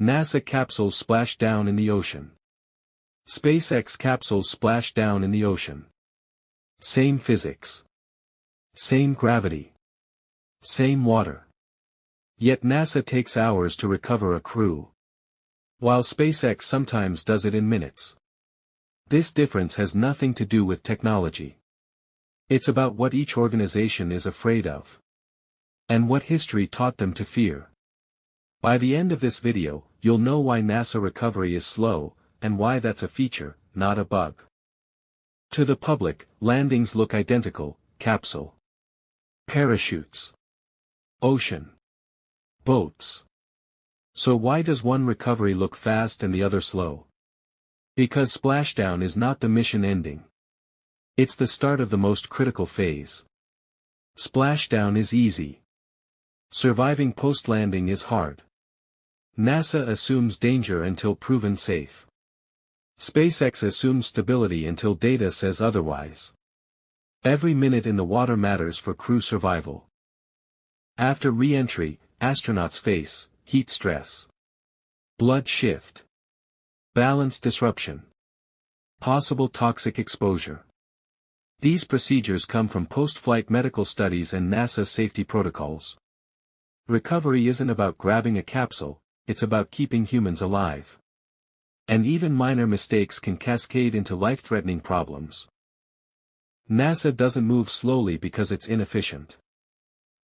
NASA capsules splash down in the ocean. SpaceX capsules splash down in the ocean. Same physics. Same gravity. Same water. Yet NASA takes hours to recover a crew, while SpaceX sometimes does it in minutes. This difference has nothing to do with technology. It's about what each organization is afraid of, and what history taught them to fear. By the end of this video, you'll know why NASA recovery is slow, and why that's a feature, not a bug. To the public, landings look identical: capsule, parachutes, ocean, boats. So why does one recovery look fast and the other slow? Because splashdown is not the mission ending. It's the start of the most critical phase. Splashdown is easy. Surviving post-landing is hard. NASA assumes danger until proven safe. SpaceX assumes stability until data says otherwise. Every minute in the water matters for crew survival. After re-entry, astronauts face heat stress, blood shift, balance disruption, possible toxic exposure. These procedures come from post-flight medical studies and NASA safety protocols. Recovery isn't about grabbing a capsule, it's about keeping humans alive. And even minor mistakes can cascade into life-threatening problems. NASA doesn't move slowly because it's inefficient.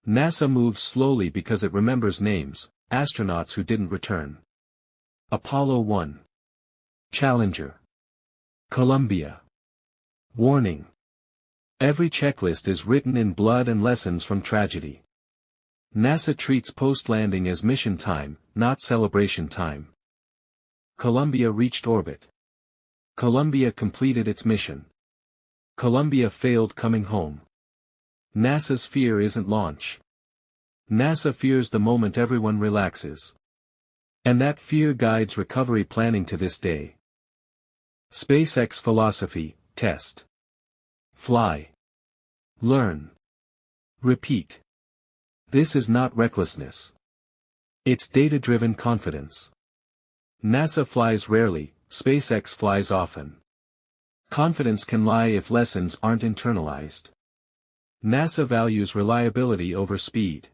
NASA moves slowly because it remembers names: astronauts who didn't return. Apollo 1. Challenger. Columbia. Warning. Every checklist is written in blood and lessons from tragedy. NASA treats post-landing as mission time, not celebration time. Columbia reached orbit. Columbia completed its mission. Columbia failed coming home. NASA's fear isn't launch. NASA fears the moment everyone relaxes. And that fear guides recovery planning to this day. SpaceX philosophy: test, fly, learn, repeat. This is not recklessness. It's data-driven confidence. NASA flies rarely, SpaceX flies often. Confidence can lie if lessons aren't internalized. NASA values reliability over speed.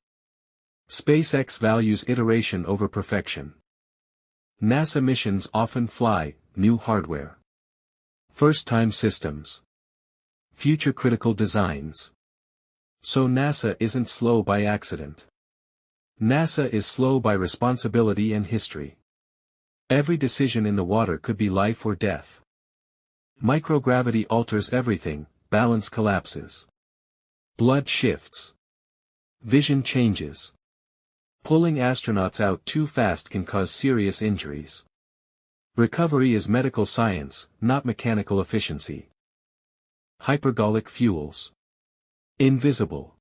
SpaceX values iteration over perfection. NASA missions often fly new hardware, first-time systems, future-critical designs. So NASA isn't slow by accident. NASA is slow by responsibility and history. Every decision in the water could be life or death. Microgravity alters everything: balance collapses, blood shifts, vision changes. Pulling astronauts out too fast can cause serious injuries. Recovery is medical science, not mechanical efficiency. Hypergolic fuels. Invisible.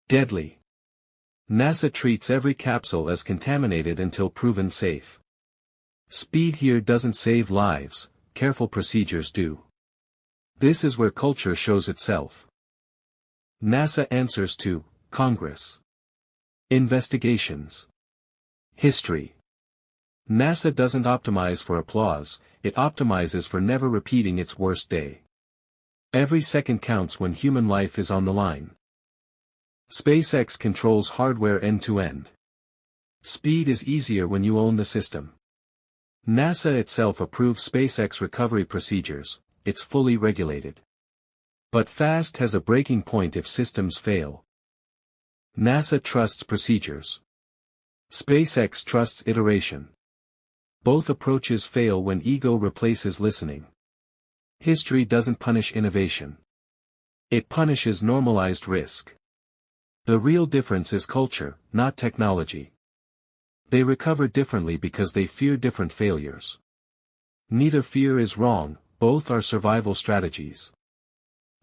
Deadly. NASA treats every capsule as contaminated until proven safe. Speed here doesn't save lives, careful procedures do. This is where culture shows itself. NASA answers to Congress. Investigations. History. NASA doesn't optimize for applause, it optimizes for never repeating its worst day. Every second counts when human life is on the line. SpaceX controls hardware end-to-end. Speed is easier when you own the system. NASA itself approves SpaceX recovery procedures, it's fully regulated. But fast has a breaking point if systems fail. NASA trusts procedures. SpaceX trusts iteration. Both approaches fail when ego replaces listening. History doesn't punish innovation. It punishes normalized risk. The real difference is culture, not technology. They recover differently because they fear different failures. Neither fear is wrong, both are survival strategies.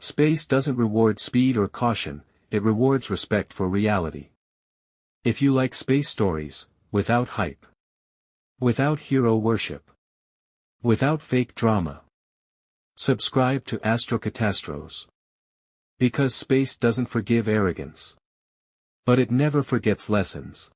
Space doesn't reward speed or caution, it rewards respect for reality. If you like space stories, without hype, without hero worship, without fake drama, subscribe to Astrocatastros. Because space doesn't forgive arrogance. But it never forgets lessons.